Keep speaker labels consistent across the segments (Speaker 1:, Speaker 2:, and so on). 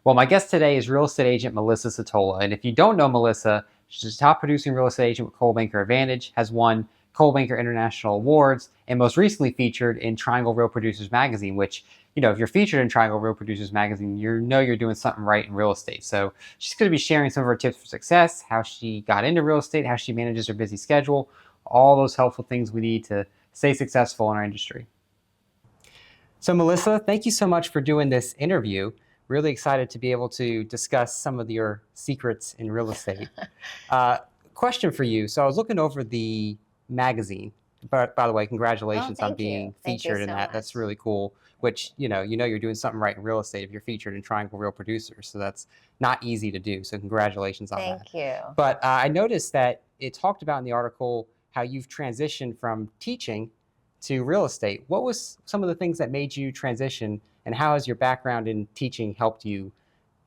Speaker 1: Well, my guest today is real estate agent Melissa Cetola. And if you don't know Melissa, she's a top producing real estate agent with Coldwell Banker Advantage, has won Coldwell Banker International Awards, and most recently featured in Triangle Real Producers Magazine, which, if you're featured in Triangle Real Producers Magazine, you're doing something right in real estate. So she's going to be sharing some of her tips for success, how she got into real estate, how she manages her busy schedule, all those helpful things we need to stay successful in our industry. So Melissa, thank you so much for doing this interview. Really excited to be able to discuss some of your secrets in real estate. Question for you. So I was looking over the magazine. But by the way, congratulations on being featured in that. That's really cool. Which you're doing something right in real estate if you're featured in Triangle Real Producers. So that's not easy to do. So congratulations on that.
Speaker 2: Thank you.
Speaker 1: But I noticed that it talked about in the article how you've transitioned from teaching to real estate. What was some of the things that made you transition, and how has your background in teaching helped you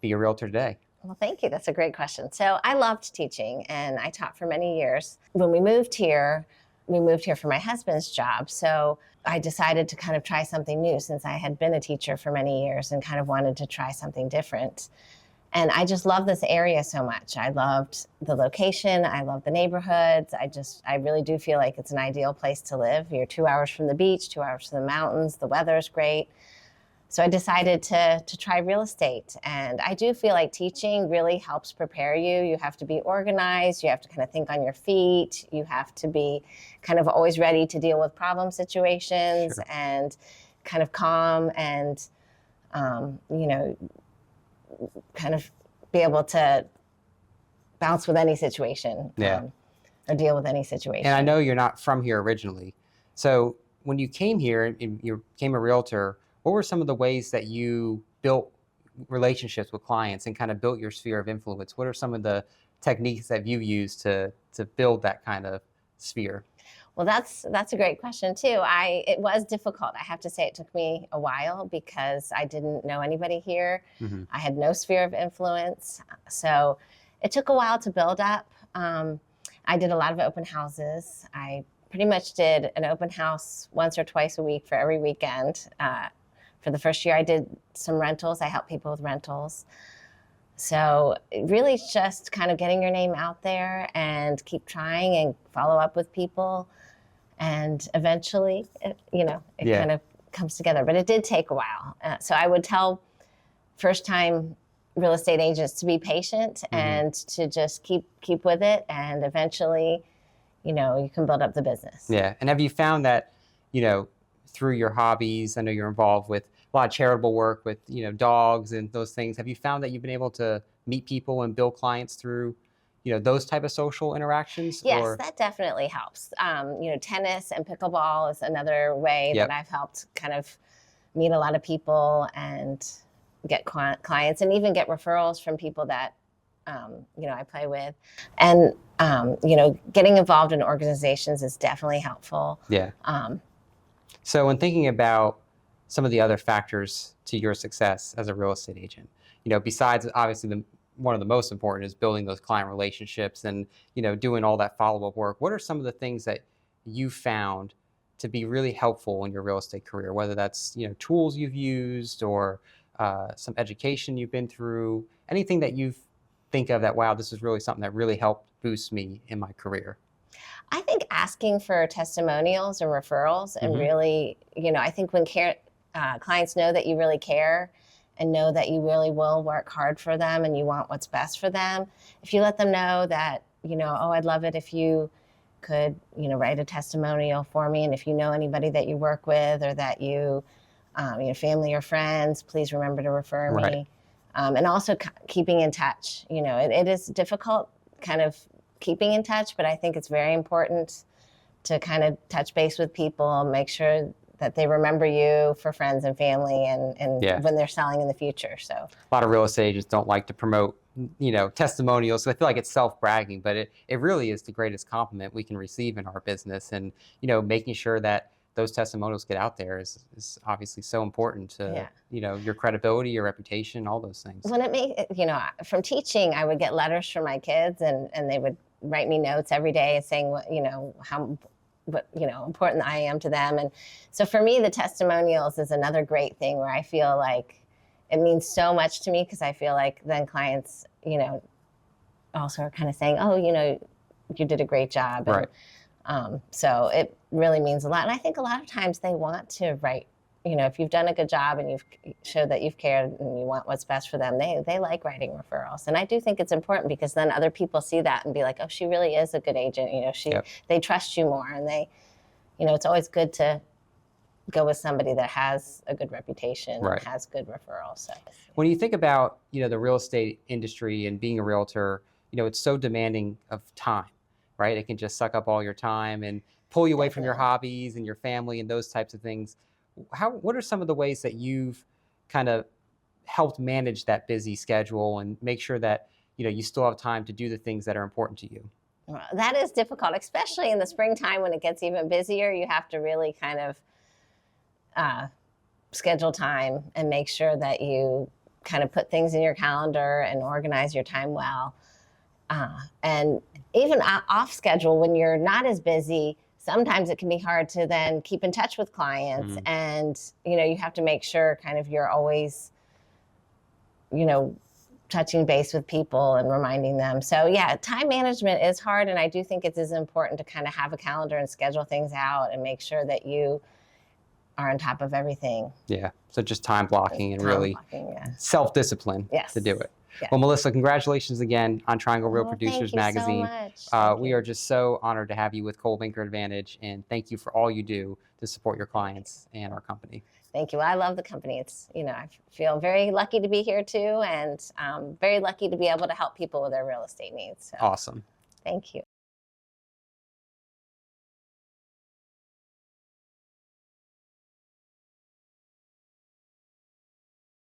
Speaker 1: be a realtor today?
Speaker 2: Well, thank you. That's a great question. So I loved teaching, and I taught for many years. When we moved here for my husband's job. So I decided to kind of try something new, since I had been a teacher for many years and kind of wanted to try something different. And I just love this area so much. I loved the location. I love the neighborhoods. I really do feel like it's an ideal place to live. You're 2 hours from the beach, 2 hours from the mountains. The weather's great. So I decided to try real estate. And I do feel like teaching really helps prepare you. You have to be organized. You have to kind of think on your feet. You have to be kind of always ready to deal with problem situations.
Speaker 1: Sure.
Speaker 2: And kind of calm and, kind of be able to bounce with any situation. Or deal with any situation.
Speaker 1: And I know you're not from here originally. So when you came here and you became a realtor, what were some of the ways that you built relationships with clients and kind of built your sphere of influence? What are some of the techniques that you used to build that kind of sphere?
Speaker 2: Well, that's a great question too. It was difficult. I have to say it took me a while because I didn't know anybody here.
Speaker 1: Mm-hmm.
Speaker 2: I had no sphere of influence. So it took a while to build up. I did a lot of open houses. I pretty much did an open house once or twice a week for every weekend. For the first year, I did some rentals. I helped people with rentals. So really it's just kind of getting your name out there and keep trying and follow up with people. And eventually, it kind of comes together. But it did take a while. So I would tell first-time real estate agents to be patient and to just keep with it. And eventually, you can build up the business.
Speaker 1: Yeah. And have you found that, through your hobbies, I know you're involved with a lot of charitable work with, dogs and those things. Have you found that you've been able to meet people and build clients through, those type of social interactions?
Speaker 2: Yes, that definitely helps. Tennis and pickleball is another way that I've helped kind of meet a lot of people and get clients and even get referrals from people that, I play with. And, getting involved in organizations is definitely helpful.
Speaker 1: Yeah. So when thinking about some of the other factors to your success as a real estate agent, besides obviously one of the most important is building those client relationships and, doing all that follow-up work. What are some of the things that you found to be really helpful in your real estate career, whether that's, tools you've used or some education you've been through, anything that you think of that, wow, this is really something that really helped boost me in my career?
Speaker 2: I think asking for testimonials and referrals and really, I think when clients know that you really care and know that you really will work hard for them and you want what's best for them, if you let them know that, I'd love it if you could, write a testimonial for me. And if you know anybody that you work with or that you, family or friends, please remember to refer me. And also keeping in touch. It is difficult kind of keeping in touch, but I think it's very important to kind of touch base with people, make sure that they remember you for friends and family and when they're selling in the future. So
Speaker 1: a lot of real estate agents don't like to promote, testimonials. So I feel like it's self-bragging, but it really is the greatest compliment we can receive in our business. And, making sure that those testimonials get out there is obviously so important to, your credibility, your reputation, all those things.
Speaker 2: When from teaching, I would get letters from my kids and they would write me notes every day saying how important I am to them. And so for me, the testimonials is another great thing where I feel like it means so much to me because I feel like then clients, also are kind of saying, oh, you did a great job.
Speaker 1: Right.
Speaker 2: And so it really means a lot. And I think a lot of times they want to write, if you've done a good job and you've showed that you've cared and you want what's best for them, they like writing referrals. And I do think it's important because then other people see that and be like, oh, she really is a good agent. They trust you more. And it's always good to go with somebody that has a good reputation,
Speaker 1: right,
Speaker 2: and has good referrals. So
Speaker 1: when you think about, the real estate industry and being a realtor, it's so demanding of time, right? It can just suck up all your time and pull you away from your hobbies and your family and those types of things. What are some of the ways that you've kind of helped manage that busy schedule and make sure that, you still have time to do the things that are important to you?
Speaker 2: Well, that is difficult, especially in the springtime when it gets even busier. You have to really kind of schedule time and make sure that you kind of put things in your calendar and organize your time well. And even off schedule, when you're not as busy, sometimes it can be hard to then keep in touch with clients. Mm-hmm. And, you have to make sure kind of you're always, touching base with people and reminding them. So yeah, time management is hard. And I do think it is important to kind of have a calendar and schedule things out and make sure that you are on top of everything.
Speaker 1: Yeah. So just time blocking and really self-discipline to do it.
Speaker 2: Yes.
Speaker 1: Well, Melissa, congratulations again on Triangle Real Producers Magazine.
Speaker 2: So
Speaker 1: we are just so honored to have you with Coldwell Banker Advantage, and thank you for all you do to support your clients and our company.
Speaker 2: Thank you. I love the company. It's, I feel very lucky to be here too, and very lucky to be able to help people with their real estate needs. So.
Speaker 1: Awesome.
Speaker 2: Thank you.